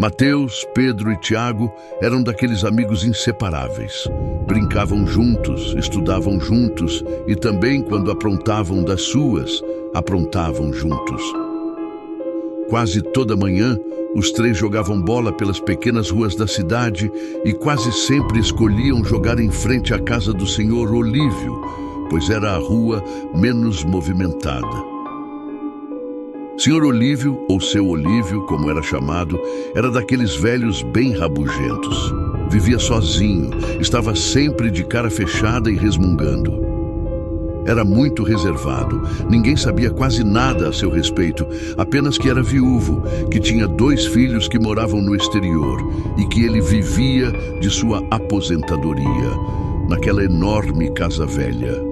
Mateus, Pedro e Tiago eram daqueles amigos inseparáveis. Brincavam juntos, estudavam juntos e também, quando aprontavam das suas, aprontavam juntos. Quase toda manhã, os três jogavam bola pelas pequenas ruas da cidade e quase sempre escolhiam jogar em frente à casa do senhor Olívio, pois era a rua menos movimentada. Senhor Olívio, ou seu Olívio, como era chamado, era daqueles velhos bem rabugentos. Vivia sozinho, estava sempre de cara fechada e resmungando. Era muito reservado, ninguém sabia quase nada a seu respeito, apenas que era viúvo, que tinha 2 filhos que moravam no exterior e que ele vivia de sua aposentadoria, naquela enorme casa velha.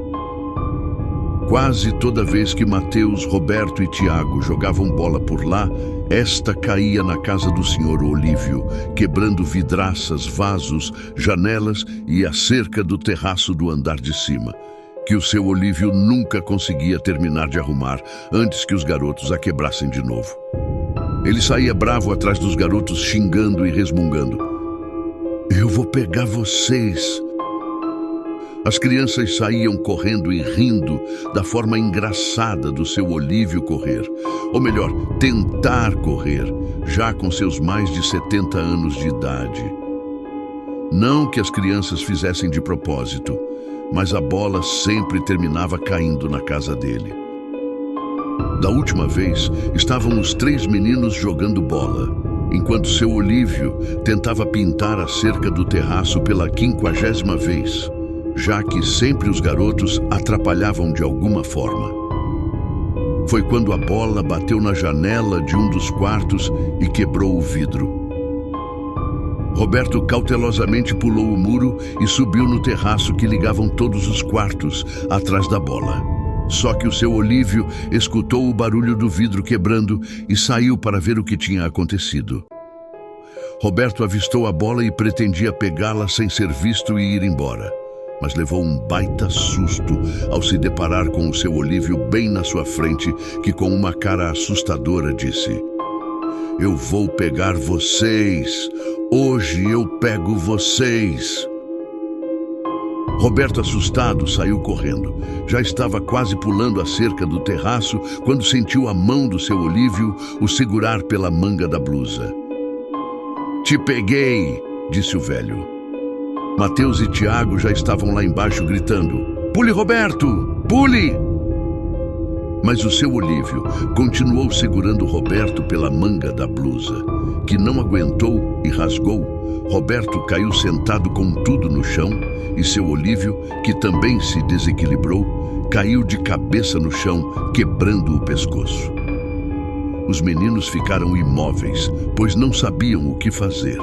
Quase toda vez que Mateus, Roberto e Tiago jogavam bola por lá, esta caía na casa do senhor Olívio, quebrando vidraças, vasos, janelas e a cerca do terraço do andar de cima, que o seu Olívio nunca conseguia terminar de arrumar antes que os garotos a quebrassem de novo. Ele saía bravo atrás dos garotos, xingando e resmungando. "Eu vou pegar vocês!" As crianças saíam correndo e rindo da forma engraçada do seu Olívio correr, ou melhor, tentar correr, já com seus mais de 70 anos de idade. Não que as crianças fizessem de propósito, mas a bola sempre terminava caindo na casa dele. Da última vez, estavam os 3 meninos jogando bola, enquanto seu Olívio tentava pintar a cerca do terraço pela 50ª vez. Já que sempre os garotos atrapalhavam de alguma forma. Foi quando a bola bateu na janela de um dos quartos e quebrou o vidro. Roberto cautelosamente pulou o muro e subiu no terraço que ligavam todos os quartos, atrás da bola. Só que o seu Olívio escutou o barulho do vidro quebrando e saiu para ver o que tinha acontecido. Roberto avistou a bola e pretendia pegá-la sem ser visto e ir embora. Mas levou um baita susto ao se deparar com o seu Olívio bem na sua frente, que com uma cara assustadora disse: "Eu vou pegar vocês! Hoje eu pego vocês!" Roberto, assustado, saiu correndo. Já estava quase pulando a cerca do terraço quando sentiu a mão do seu Olívio o segurar pela manga da blusa. "Te peguei!" disse o velho. Mateus e Tiago já estavam lá embaixo gritando: "Pule, Roberto! Pule!" Mas o seu Olívio continuou segurando Roberto pela manga da blusa, que não aguentou e rasgou. Roberto caiu sentado com tudo no chão e seu Olívio, que também se desequilibrou, caiu de cabeça no chão, quebrando o pescoço. Os meninos ficaram imóveis, pois não sabiam o que fazer.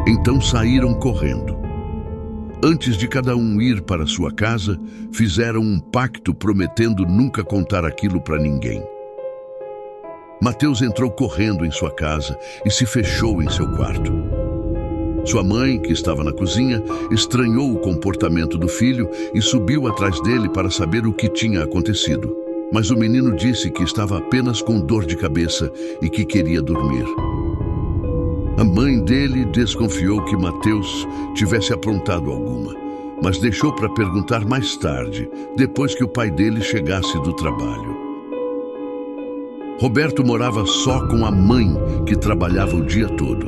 Então saíram correndo. Antes de cada um ir para sua casa, fizeram um pacto prometendo nunca contar aquilo para ninguém. Mateus entrou correndo em sua casa e se fechou em seu quarto. Sua mãe, que estava na cozinha, estranhou o comportamento do filho e subiu atrás dele para saber o que tinha acontecido. Mas o menino disse que estava apenas com dor de cabeça e que queria dormir. A mãe dele desconfiou que Mateus tivesse aprontado alguma, mas deixou para perguntar mais tarde, depois que o pai dele chegasse do trabalho. Roberto morava só com a mãe, que trabalhava o dia todo.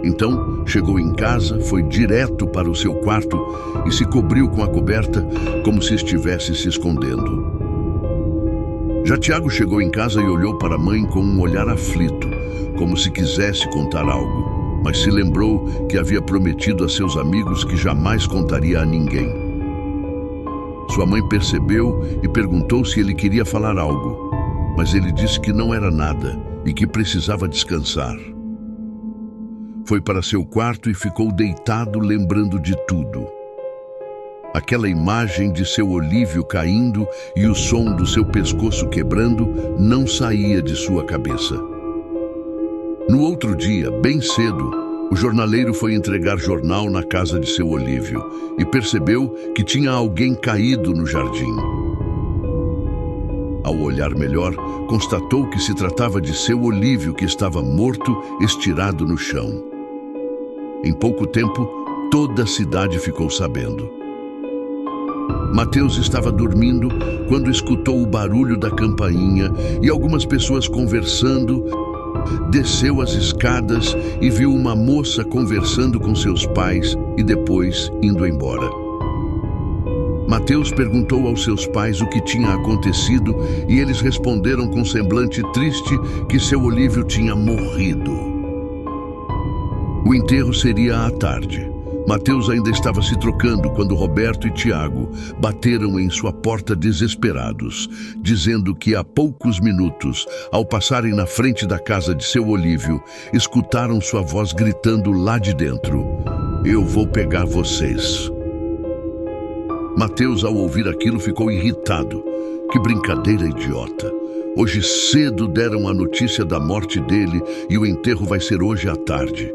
Então, chegou em casa, foi direto para o seu quarto e se cobriu com a coberta, como se estivesse se escondendo. Já Tiago chegou em casa e olhou para a mãe com um olhar aflito, como se quisesse contar algo, mas se lembrou que havia prometido a seus amigos que jamais contaria a ninguém. Sua mãe percebeu e perguntou se ele queria falar algo, mas ele disse que não era nada e que precisava descansar. Foi para seu quarto e ficou deitado lembrando de tudo. Aquela imagem de seu Olívio caindo e o som do seu pescoço quebrando não saía de sua cabeça. No outro dia, bem cedo, o jornaleiro foi entregar jornal na casa de seu Olívio e percebeu que tinha alguém caído no jardim. Ao olhar melhor, constatou que se tratava de seu Olívio, que estava morto, estirado no chão. Em pouco tempo, toda a cidade ficou sabendo. Mateus estava dormindo quando escutou o barulho da campainha e algumas pessoas conversando. Desceu as escadas e viu uma moça conversando com seus pais e depois indo embora. Mateus perguntou aos seus pais o que tinha acontecido e eles responderam com semblante triste que seu Olívio tinha morrido. O enterro seria à tarde. Mateus ainda estava se trocando quando Roberto e Tiago bateram em sua porta desesperados, dizendo que há poucos minutos, ao passarem na frente da casa de seu Olívio, escutaram sua voz gritando lá de dentro: "Eu vou pegar vocês." Mateus, ao ouvir aquilo, ficou irritado. Que brincadeira idiota! Hoje cedo deram a notícia da morte dele e o enterro vai ser hoje à tarde.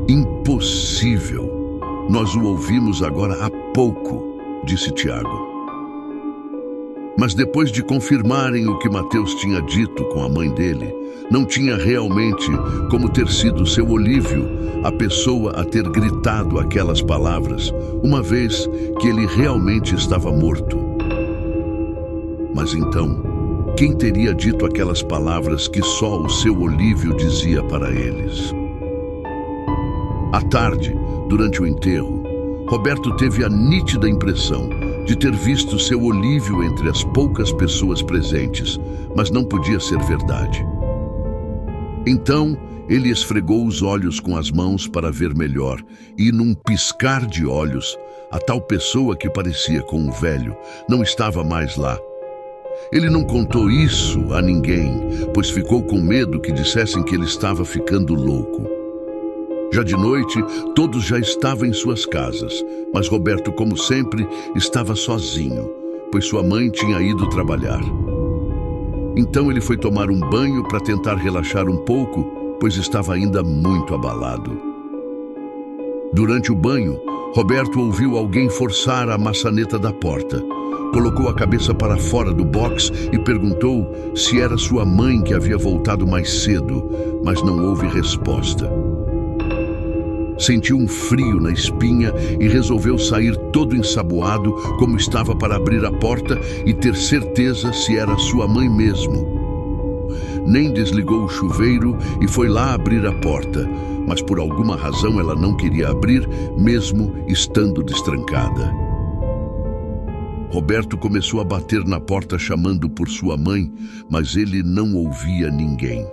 Impossível! Nós o ouvimos agora há pouco, disse Tiago. Mas depois de confirmarem o que Mateus tinha dito com a mãe dele, não tinha realmente como ter sido seu Olívio a pessoa a ter gritado aquelas palavras, uma vez que ele realmente estava morto. Mas então, quem teria dito aquelas palavras que só o seu Olívio dizia para eles? À tarde, durante o enterro, Roberto teve a nítida impressão de ter visto seu Olívio entre as poucas pessoas presentes, mas não podia ser verdade. Então, ele esfregou os olhos com as mãos para ver melhor e, num piscar de olhos, a tal pessoa que parecia com um velho não estava mais lá. Ele não contou isso a ninguém, pois ficou com medo que dissessem que ele estava ficando louco. Já de noite, todos já estavam em suas casas, mas Roberto, como sempre, estava sozinho, pois sua mãe tinha ido trabalhar. Então ele foi tomar um banho para tentar relaxar um pouco, pois estava ainda muito abalado. Durante o banho, Roberto ouviu alguém forçar a maçaneta da porta. Colocou a cabeça para fora do box e perguntou se era sua mãe que havia voltado mais cedo, mas não houve resposta. Sentiu um frio na espinha e resolveu sair todo ensaboado, como estava para abrir a porta e ter certeza se era sua mãe mesmo. Nem desligou o chuveiro e foi lá abrir a porta, mas por alguma razão ela não queria abrir, mesmo estando destrancada. Roberto começou a bater na porta chamando por sua mãe, mas ele não ouvia ninguém.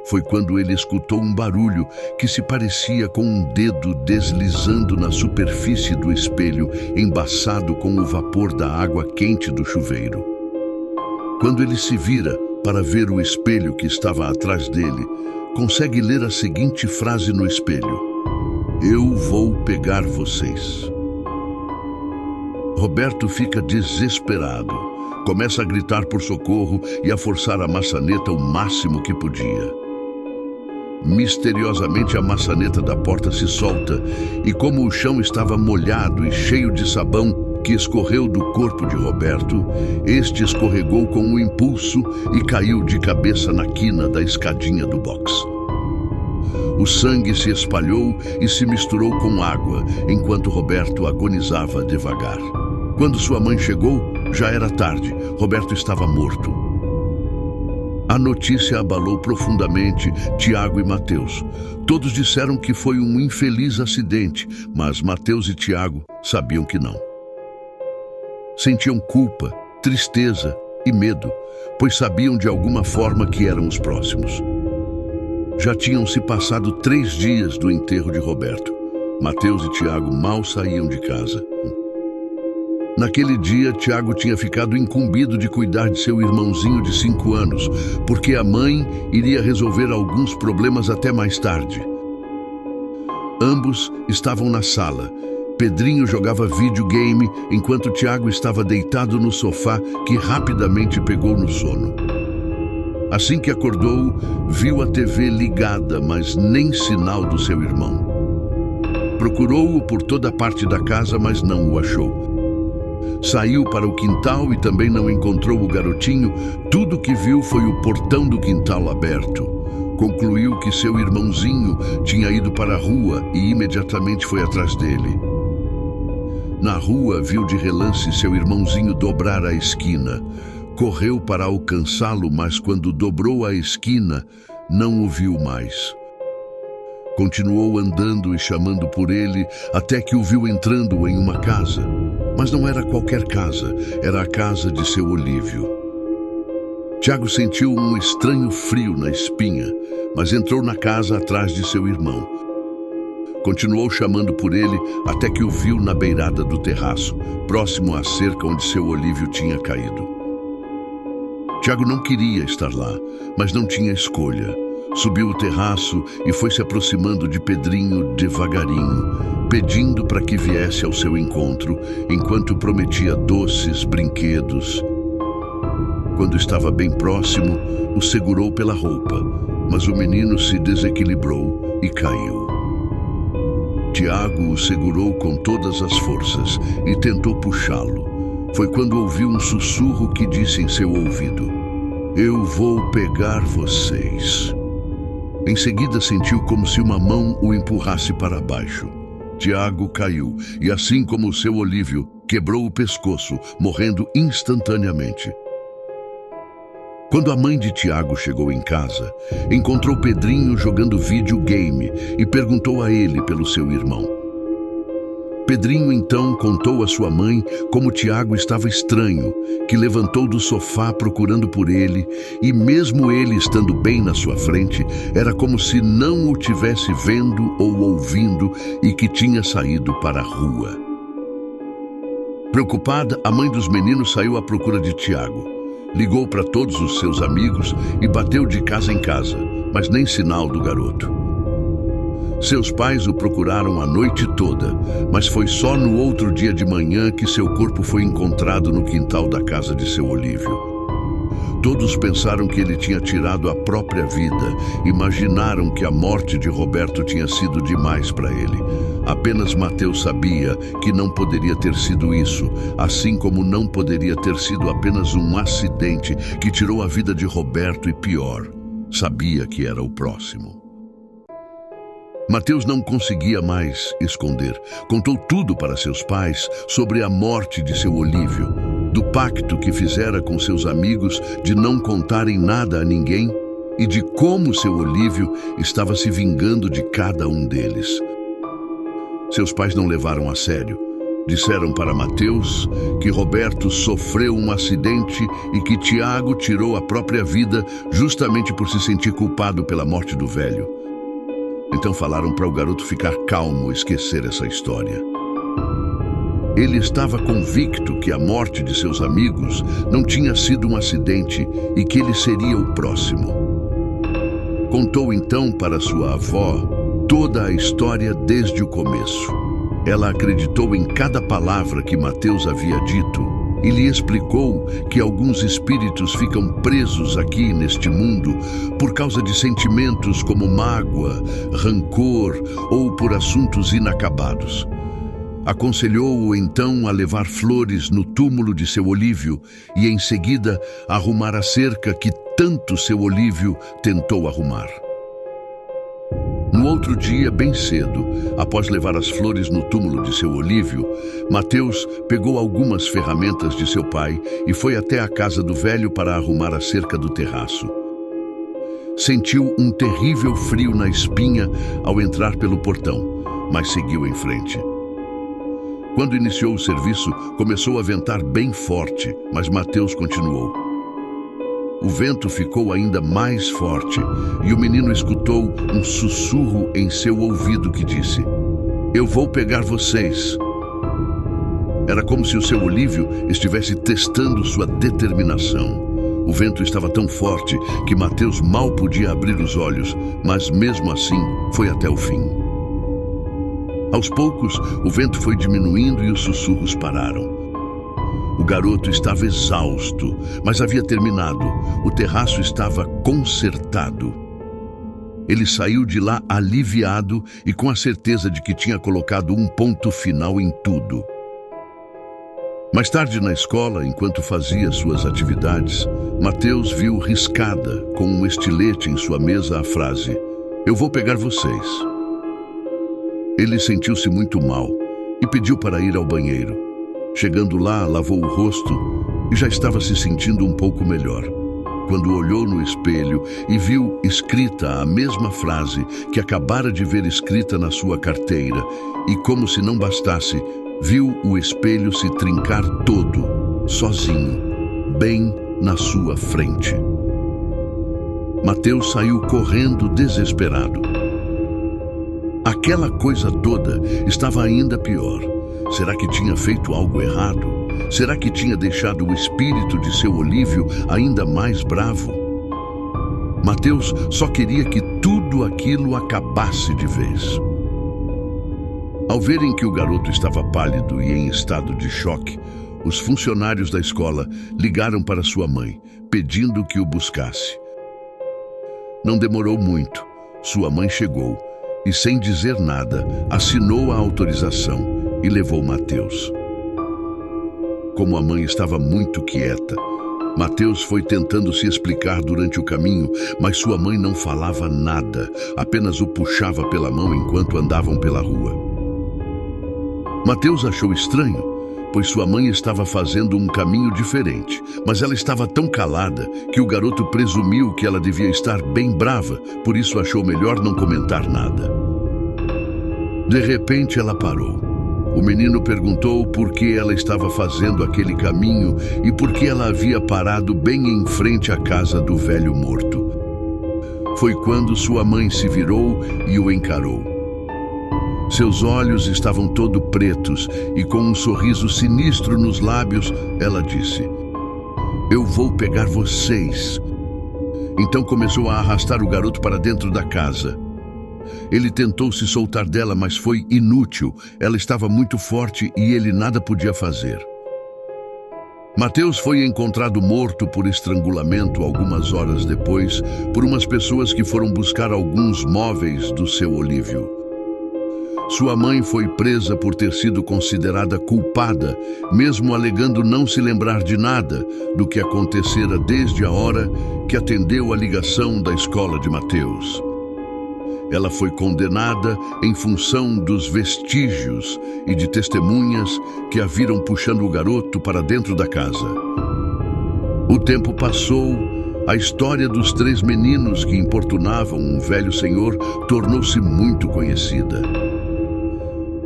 Foi quando ele escutou um barulho que se parecia com um dedo deslizando na superfície do espelho, embaçado com o vapor da água quente do chuveiro. Quando ele se vira para ver o espelho que estava atrás dele, consegue ler a seguinte frase no espelho: "Eu vou pegar vocês." Roberto fica desesperado. Começa a gritar por socorro e a forçar a maçaneta o máximo que podia. Misteriosamente, a maçaneta da porta se solta e, como o chão estava molhado e cheio de sabão que escorreu do corpo de Roberto, este escorregou com um impulso e caiu de cabeça na quina da escadinha do box. O sangue se espalhou e se misturou com água, enquanto Roberto agonizava devagar. Quando sua mãe chegou, já era tarde. Roberto estava morto. A notícia abalou profundamente Tiago e Mateus. Todos disseram que foi um infeliz acidente, mas Mateus e Tiago sabiam que não. Sentiam culpa, tristeza e medo, pois sabiam de alguma forma que eram os próximos. Já tinham se passado 3 dias do enterro de Roberto. Mateus e Tiago mal saíam de casa. Naquele dia, Tiago tinha ficado incumbido de cuidar de seu irmãozinho de 5 anos, porque a mãe iria resolver alguns problemas até mais tarde. Ambos estavam na sala. Pedrinho jogava videogame, enquanto Tiago estava deitado no sofá, que rapidamente pegou no sono. Assim que acordou, viu a TV ligada, mas nem sinal do seu irmão. Procurou-o por toda parte da casa, mas não o achou. Saiu para o quintal e também não encontrou o garotinho. Tudo que viu foi o portão do quintal aberto. Concluiu que seu irmãozinho tinha ido para a rua e imediatamente foi atrás dele. Na rua, viu de relance seu irmãozinho dobrar a esquina. Correu para alcançá-lo, mas quando dobrou a esquina, não o viu mais. Continuou andando e chamando por ele, até que o viu entrando em uma casa. Mas não era qualquer casa, era a casa de seu Olívio. Tiago sentiu um estranho frio na espinha, mas entrou na casa atrás de seu irmão. Continuou chamando por ele, até que o viu na beirada do terraço, próximo à cerca onde seu Olívio tinha caído. Tiago não queria estar lá, mas não tinha escolha. Subiu o terraço e foi se aproximando de Pedrinho devagarinho, pedindo para que viesse ao seu encontro, enquanto prometia doces, brinquedos. Quando estava bem próximo, o segurou pela roupa, mas o menino se desequilibrou e caiu. Tiago o segurou com todas as forças e tentou puxá-lo. Foi quando ouviu um sussurro que disse em seu ouvido: "Eu vou pegar vocês." Em seguida sentiu como se uma mão o empurrasse para baixo. Tiago caiu e, assim como seu Olívio, quebrou o pescoço, morrendo instantaneamente. Quando a mãe de Tiago chegou em casa, encontrou Pedrinho jogando videogame e perguntou a ele pelo seu irmão. Pedrinho então contou à sua mãe como Tiago estava estranho, que levantou do sofá procurando por ele, e mesmo ele estando bem na sua frente, era como se não o tivesse vendo ou ouvindo e que tinha saído para a rua. Preocupada, a mãe dos meninos saiu à procura de Tiago. Ligou para todos os seus amigos e bateu de casa em casa, mas nem sinal do garoto. Seus pais o procuraram a noite toda, mas foi só no outro dia de manhã que seu corpo foi encontrado no quintal da casa de seu Olívio. Todos pensaram que ele tinha tirado a própria vida, imaginaram que a morte de Roberto tinha sido demais para ele. Apenas Mateus sabia que não poderia ter sido isso, assim como não poderia ter sido apenas um acidente que tirou a vida de Roberto e, pior, sabia que era o próximo. Mateus não conseguia mais esconder. Contou tudo para seus pais sobre a morte de seu Olívio, do pacto que fizera com seus amigos de não contarem nada a ninguém e de como seu Olívio estava se vingando de cada um deles. Seus pais não levaram a sério. Disseram para Mateus que Roberto sofreu um acidente e que Tiago tirou a própria vida justamente por se sentir culpado pela morte do velho. Então falaram para o garoto ficar calmo e esquecer essa história. Ele estava convicto que a morte de seus amigos não tinha sido um acidente e que ele seria o próximo. Contou então para sua avó toda a história desde o começo. Ela acreditou em cada palavra que Mateus havia dito e lhe explicou que alguns espíritos ficam presos aqui neste mundo por causa de sentimentos como mágoa, rancor ou por assuntos inacabados. Aconselhou-o então a levar flores no túmulo de seu Olívio e em seguida arrumar a cerca que tanto seu Olívio tentou arrumar. No outro dia, bem cedo, após levar as flores no túmulo de seu Olívio, Mateus pegou algumas ferramentas de seu pai e foi até a casa do velho para arrumar a cerca do terraço. Sentiu um terrível frio na espinha ao entrar pelo portão, mas seguiu em frente. Quando iniciou o serviço, começou a ventar bem forte, mas Mateus continuou. O vento ficou ainda mais forte e o menino escutou um sussurro em seu ouvido que disse: "Eu vou pegar vocês." Era como se o seu Olívio estivesse testando sua determinação. O vento estava tão forte que Mateus mal podia abrir os olhos, mas mesmo assim foi até o fim. Aos poucos, o vento foi diminuindo e os sussurros pararam. O garoto estava exausto, mas havia terminado. O terraço estava consertado. Ele saiu de lá aliviado e com a certeza de que tinha colocado um ponto final em tudo. Mais tarde na escola, enquanto fazia suas atividades, Mateus viu riscada com um estilete em sua mesa a frase: "Eu vou pegar vocês." Ele sentiu-se muito mal e pediu para ir ao banheiro. Chegando lá, lavou o rosto e já estava se sentindo um pouco melhor, quando olhou no espelho e viu escrita a mesma frase que acabara de ver escrita na sua carteira, e como se não bastasse, viu o espelho se trincar todo, sozinho, bem na sua frente. Mateus saiu correndo desesperado. Aquela coisa toda estava ainda pior. Será que tinha feito algo errado? Será que tinha deixado o espírito de seu Olívio ainda mais bravo? Mateus só queria que tudo aquilo acabasse de vez. Ao verem que o garoto estava pálido e em estado de choque, os funcionários da escola ligaram para sua mãe, pedindo que o buscasse. Não demorou muito. Sua mãe chegou e, sem dizer nada, assinou a autorização e levou Mateus. Como a mãe estava muito quieta, Mateus foi tentando se explicar durante o caminho, mas sua mãe não falava nada, apenas o puxava pela mão enquanto andavam pela rua. Mateus achou estranho, pois sua mãe estava fazendo um caminho diferente, mas ela estava tão calada que o garoto presumiu que ela devia estar bem brava, por isso achou melhor não comentar nada. De repente ela parou. O menino perguntou por que ela estava fazendo aquele caminho e por que ela havia parado bem em frente à casa do velho morto. Foi quando sua mãe se virou e o encarou. Seus olhos estavam todo pretos e com um sorriso sinistro nos lábios, ela disse: "Eu vou pegar vocês." Então começou a arrastar o garoto para dentro da casa. Ele tentou se soltar dela, mas foi inútil. Ela estava muito forte e ele nada podia fazer. Mateus foi encontrado morto por estrangulamento algumas horas depois por umas pessoas que foram buscar alguns móveis do seu Olívio. Sua mãe foi presa por ter sido considerada culpada, mesmo alegando não se lembrar de nada do que acontecera desde a hora que atendeu a ligação da escola de Mateus. Ela foi condenada em função dos vestígios e de testemunhas que a viram puxando o garoto para dentro da casa. O tempo passou, a história dos 3 meninos que importunavam um velho senhor tornou-se muito conhecida.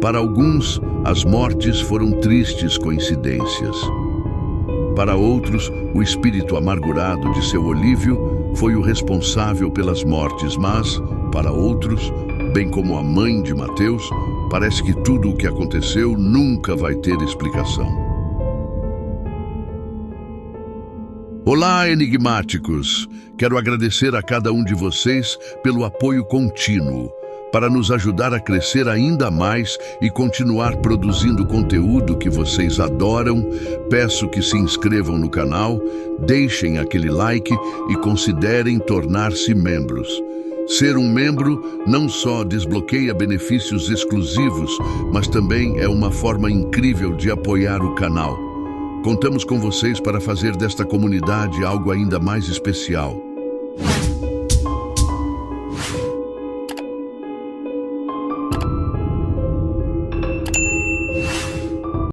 Para alguns, as mortes foram tristes coincidências. Para outros, o espírito amargurado de seu Olívio foi o responsável pelas mortes, mas, para outros, bem como a mãe de Mateus, parece que tudo o que aconteceu nunca vai ter explicação. Olá, enigmáticos! Quero agradecer a cada um de vocês pelo apoio contínuo. Para nos ajudar a crescer ainda mais e continuar produzindo conteúdo que vocês adoram, peço que se inscrevam no canal, deixem aquele like e considerem tornar-se membros. Ser um membro não só desbloqueia benefícios exclusivos, mas também é uma forma incrível de apoiar o canal. Contamos com vocês para fazer desta comunidade algo ainda mais especial.